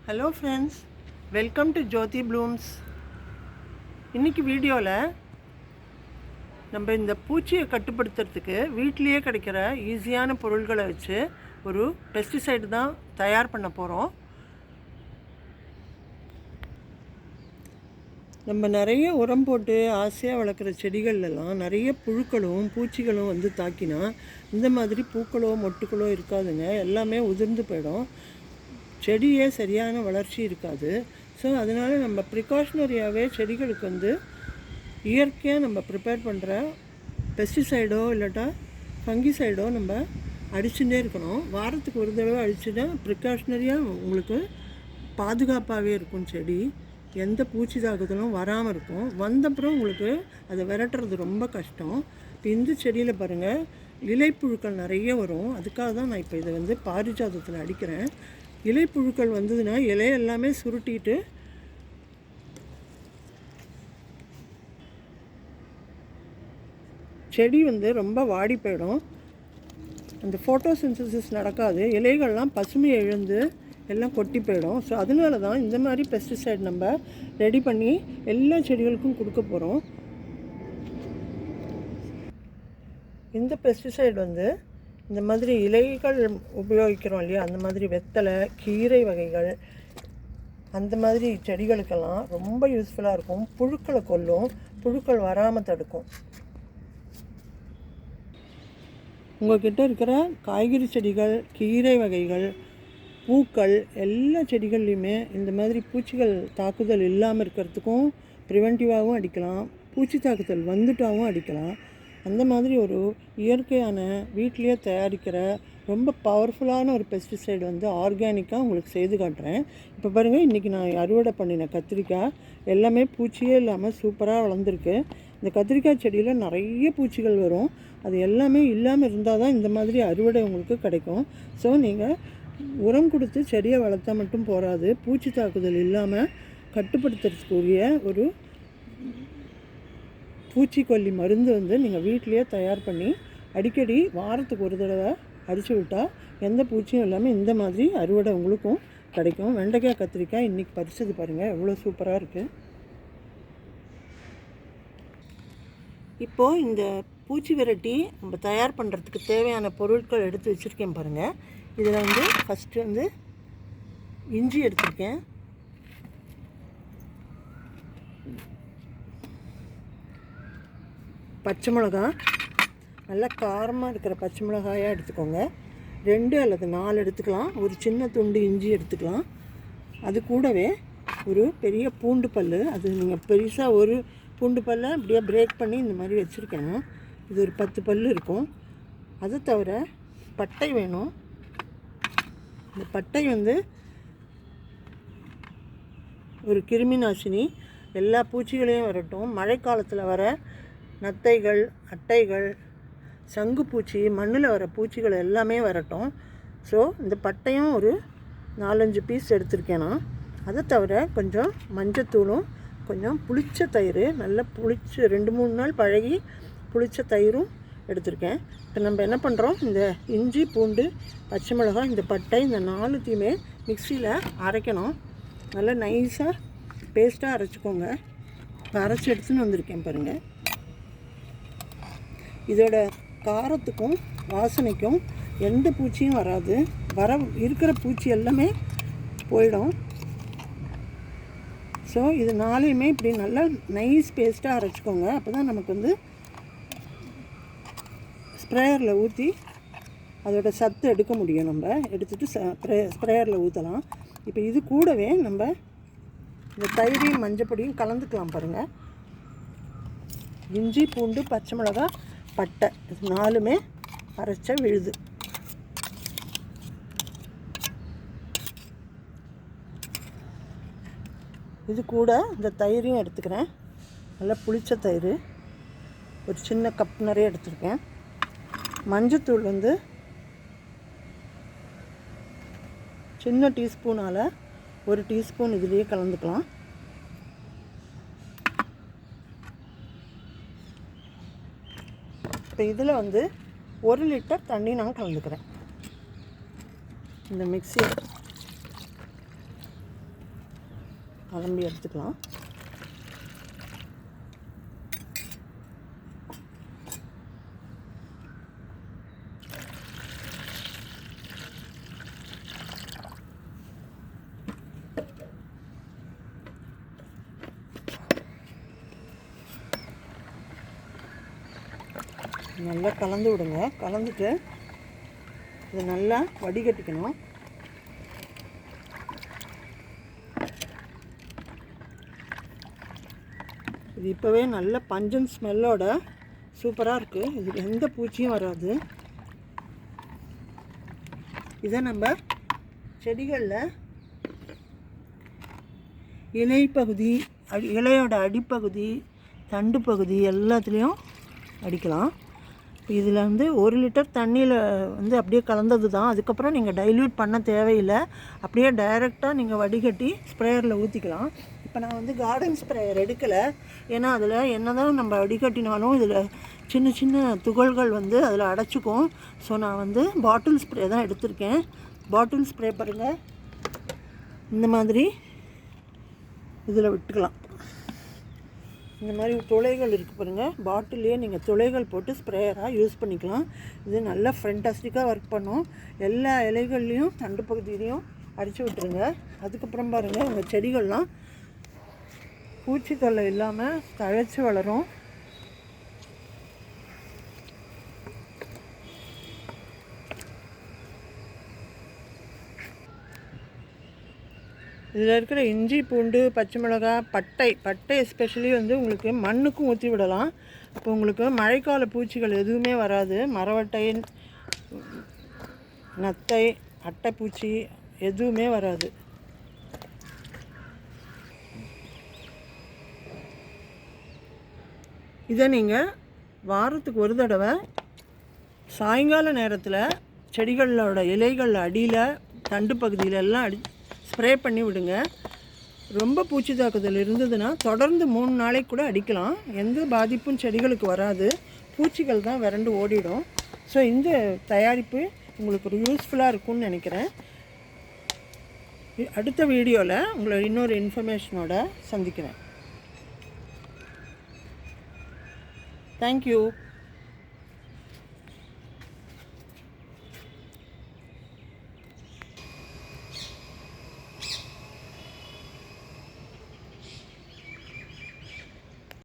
Hello friends, welcome to Jyothi blooms. இன்றைக்கி வீடியோவில் நம்ம இந்த பூச்சியை கட்டுப்படுத்துறதுக்கு வீட்டிலையே கிடைக்கிற ஈஸியான பொருள்களை வச்சு ஒரு பெஸ்டிசைடு தான் தயார் பண்ண போகிறோம். நம்ம நிறைய உரம் போட்டு ஆசையாக வளர்க்குற செடிகள்லாம் நிறைய புழுக்களும் பூச்சிகளும் வந்து தாக்கினா இந்த மாதிரி பூக்களோ மொட்டுக்களோ இருக்காதுங்க, எல்லாமே உதிர்ந்து போயிடும். செடியே சரியான வளர்ச்சி இருக்காது. ஸோ அதனால் நம்ம ப்ரிகாஷ்னரியாகவே செடிகளுக்கு வந்து இயற்கையாக நம்ம ப்ரிப்பேர் பண்ணுற பெஸ்டிசைடோ இல்லாட்டா ஃபங்கிசைடோ நம்ம அடிச்சுட்டே இருக்கணும். வாரத்துக்கு ஒரு தடவை அடிச்சுட்டா ப்ரிகாஷ்னரியாக உங்களுக்கு பாதுகாப்பாகவே இருக்கும். செடி எந்த பூச்சி தாக்குதலும் வராமல் இருக்கும். வந்தப்புறம் உங்களுக்கு அதை விரட்டுறது ரொம்ப கஷ்டம். இப்போ இந்த செடியில் பாருங்கள், இலைப்புழுக்கள் நிறைய வரும். அதுக்காக தான் நான் இப்போ இதை வந்து பாரிஜாதத்தில் அடிக்கிறேன். இலைப்புழுக்கள் வந்ததுன்னா இலையெல்லாமே சுருட்டிட்டு செடி வந்து ரொம்ப வாடி போயிடும். அந்த ஃபோட்டோசிந்தசிஸ் நடக்காது, இலைகள்லாம் பசுமையை இழந்து எல்லாம் கொட்டி போயிடும். ஸோ அதனால தான் இந்த மாதிரி பெஸ்டிசைட் நம்ம ரெடி பண்ணி எல்லா செடிகளுக்கும் கொடுக்க போகிறோம். இந்த பெஸ்டிசைட் வந்து இந்த மாதிரி இலைகள் உபயோகிக்கிறோம் இல்லையா, அந்த மாதிரி வெத்தலை, கீரை வகைகள், அந்த மாதிரி செடிகளுக்கெல்லாம் ரொம்ப யூஸ்ஃபுல்லாக இருக்கும். புழுக்களை கொல்லும், புழுக்கள் வராமல் தடுக்கும். உங்கள்கிட்ட இருக்கிற காய்கறி செடிகள், கீரை வகைகள், பூக்கள் எல்லா செடிகள்லையுமே இந்த மாதிரி பூச்சிகள் தாக்குதல் இல்லாமல் இருக்கிறதுக்கும் ப்ரிவென்டிவாகவும் அடிக்கலாம், பூச்சி தாக்குதல் வந்துட்டாகவும் அடிக்கலாம். அந்த மாதிரி ஒரு இயற்கையான வீட்டிலையே தயாரிக்கிற ரொம்ப பவர்ஃபுல்லான ஒரு பெஸ்டிசைடு வந்து ஆர்கானிக்காக உங்களுக்கு செய்து காட்டுறேன். இப்போ பாருங்கள், இன்றைக்கி நான் அறுவடை பண்ணின கத்திரிக்காய் எல்லாமே பூச்சியே இல்லாமல் சூப்பராக வளர்ந்துருக்கு. இந்த கத்திரிக்காய் செடியில் நிறைய பூச்சிகள் வரும். அது எல்லாமே இல்லாமல் இருந்தால் தான் இந்த மாதிரி அறுவடை உங்களுக்கு கிடைக்கும். ஸோ நீங்கள் உரம் கொடுத்து செடியை வளர்த்தா மட்டும் போகாது, பூச்சி தாக்குதல் இல்லாமல் கட்டுப்படுத்துறதுக்குரிய ஒரு பூச்சிக்கொல்லி மருந்து வந்து நீங்கள் வீட்டிலையே தயார் பண்ணி அடிக்கடி வாரத்துக்கு ஒரு தடவை அடித்து விட்டால் எந்த பூச்சியும் இல்லாமல் இந்த மாதிரி அறுவடை உங்களுக்கும் கிடைக்கும். வெண்டைக்காய், கத்திரிக்காய் இன்றைக்கி பறிச்சது பாருங்கள், எவ்வளோ சூப்பராக இருக்குது. இப்போது இந்த பூச்சி விரட்டி நம்ம தயார் பண்ணுறதுக்கு தேவையான பொருட்கள் எடுத்து வச்சுருக்கேன் பாருங்கள். இதில் வந்து ஃபஸ்ட்டு வந்து இஞ்சி எடுத்திருக்கேன், பச்சை மிளகா, நல்லா காரமாக இருக்கிற பச்சை மிளகாயாக எடுத்துக்கோங்க. 2 அல்லது 4 எடுத்துக்கலாம். ஒரு சின்ன துண்டு இஞ்சி எடுத்துக்கலாம். அது கூடவே ஒரு பெரிய பூண்டு பல், அது நீங்கள் பெருசாக ஒரு பூண்டு பல்லை அப்படியே பிரேக் பண்ணி இந்த மாதிரி வச்சுருக்கேன். இது ஒரு 10 பல் இருக்கும். அதை தவிர பட்டை வேணும். இந்த பட்டை வந்து ஒரு கிருமி நாசினி, எல்லா பூச்சிகளையும் வரட்டும். மழைக்காலத்தில் வர நத்தைகள், அட்டைகள், சங்குப்பூச்சி, மண்ணில் வர பூச்சிகள் எல்லாமே வரட்டும். ஸோ இந்த பட்டையும் ஒரு 4-5 பீஸ் எடுத்திருக்கேன் நான். அதை தவிர கொஞ்சம் மஞ்சத்தூளும் கொஞ்சம் புளிச்ச தயிர், நல்லா புளிச்ச 2-3 நாள் பழகி புளிச்ச தயிரும் எடுத்திருக்கேன். இப்போ நம்ம என்ன பண்ணுறோம், இந்த இஞ்சி, பூண்டு, பச்சை மிளகாய், இந்த பட்டை, இந்த 4த்தையுமே மிக்சியில் அரைக்கணும். நல்லா நைஸாக பேஸ்ட்டாக அரைச்சிக்கோங்க. இப்போ அரைச்சி எடுத்துன்னு வந்திருக்கேன் பாருங்கள். இதோட காரத்துக்கும் வாசனைக்கும் எந்த பூச்சியும் வராது. இருக்கிற பூச்சி எல்லாமே போயிடும். ஸோ இது 4யுமே இப்படி நல்லா நைஸ் பேஸ்ட்டாக அரைச்சிக்கோங்க. அப்போ தான் நமக்கு வந்து ஸ்ப்ரேயரில் ஊற்றி அதோட சத்து எடுக்க முடியும். நம்ம எடுத்துகிட்டு ஸ்ப்ரேயரில் ஊற்றலாம். இப்போ இது கூடவே நம்ம இந்த தயிரையும் மஞ்சப்பொடியும் கலந்துக்கலாம் பாருங்கள். இஞ்சி, பூண்டு, பச்சை மிளகாய், பட்டை, இது 4மே அரைச்ச விழுது. இது கூட இந்த தயிரையும் எடுத்துக்கிறேன். நல்லா புளிச்ச தயிர் ஒரு சின்ன கப் நிறைய எடுத்துருக்கேன். மஞ்சத்தூள் வந்து சின்ன டீஸ்பூனால் 1 டீஸ்பூன் இதுலேயே கலந்துக்கலாம். இப்போ இதில் வந்து 1 லிட்டர் தண்ணி நான் கலந்துக்கிறேன். இந்த மிக்ஸி அலம்பி எடுத்துக்கலாம். நல்லா கலந்து விடுங்க. கலந்துட்டு இதை நல்லா வடிகட்டிக்கணும். இது இப்போவே நல்ல பஞ்சன் ஸ்மெல்லோட சூப்பராக இருக்குது. இது எந்த பூச்சியும் வராது. இதை நம்ம செடிகளில் இலைப்பகுதி, இலையோட அடிப்பகுதி, தண்டு பகுதி எல்லாத்துலேயும் அடிக்கலாம். இதில் வந்து 1 லிட்டர் தண்ணியில் வந்து அப்படியே கலந்தது தான். அதுக்கப்புறம் நீங்கள் டைல்யூட் பண்ண தேவையில்லை. அப்படியே டைரெக்டாக நீங்கள் வடிகட்டி ஸ்ப்ரேயரில் ஊற்றிக்கலாம். இப்போ நான் வந்து கார்டன் ஸ்ப்ரேயர் எடுக்கலை. ஏன்னா அதில் என்ன தான் நம்ம வடிகட்டினாலும் இதில் சின்ன சின்ன துகள்கள் வந்து அதில் அடைச்சிக்கும். ஸோ நான் வந்து பாட்டில் ஸ்ப்ரே தான் எடுத்திருக்கேன். பாட்டில் ஸ்ப்ரே பாருங்கள், இந்த மாதிரி இதில் விட்டுக்கலாம். இந்த மாதிரி துளைகள் இருக்குது பாருங்கள். பாட்டிலே நீங்கள் துளைகள் போட்டு ஸ்ப்ரேயராக யூஸ் பண்ணிக்கலாம். இது நல்லா ஃபென்டாஸ்டிக்காக ஒர்க் பண்ணும். எல்லா இலைகள்லேயும் தண்டு பகுதியிலையும் அடித்து விட்டுருங்க. அதுக்கப்புறம் பாருங்கள், உங்கள் செடிகள்லாம் பூச்சி தொல்லை இல்லாமல் தழைச்சி வளரும். இதில் இருக்கிற இஞ்சி, பூண்டு, பச்சை மிளகாய், பட்டை எஸ்பெஷலி வந்து உங்களுக்கு மண்ணுக்கும் ஊற்றி விடலாம். இப்போ உங்களுக்கு மழைக்கால பூச்சிகள் எதுவுமே வராது. மரவட்டை, நத்தை, அட்டைப்பூச்சி எதுவுமே வராது. இதை நீங்கள் வாரத்துக்கு ஒரு தடவை சாயங்கால நேரத்தில் செடிகளோட இலைகள் அடியில், தண்டு பகுதியில் எல்லாம் ஸ்ப்ரே பண்ணி விடுங்க. ரொம்ப பூச்சி தாக்குதல் இருந்ததுன்னா தொடர்ந்து 3 நாளைக்கு கூட அடிக்கலாம். எந்த பாதிப்பும் செடிகளுக்கு வராது. பூச்சிகள் தான் விரண்டு ஓடிடும். ஸோ இந்த தயாரிப்பு உங்களுக்கு ஒரு யூஸ்ஃபுல்லாக இருக்கும்னு நினைக்கிறேன். அடுத்த வீடியோவில் உங்களை இன்னொரு இன்ஃபர்மேஷனோட சந்திக்கிறேன். தேங்க்யூ.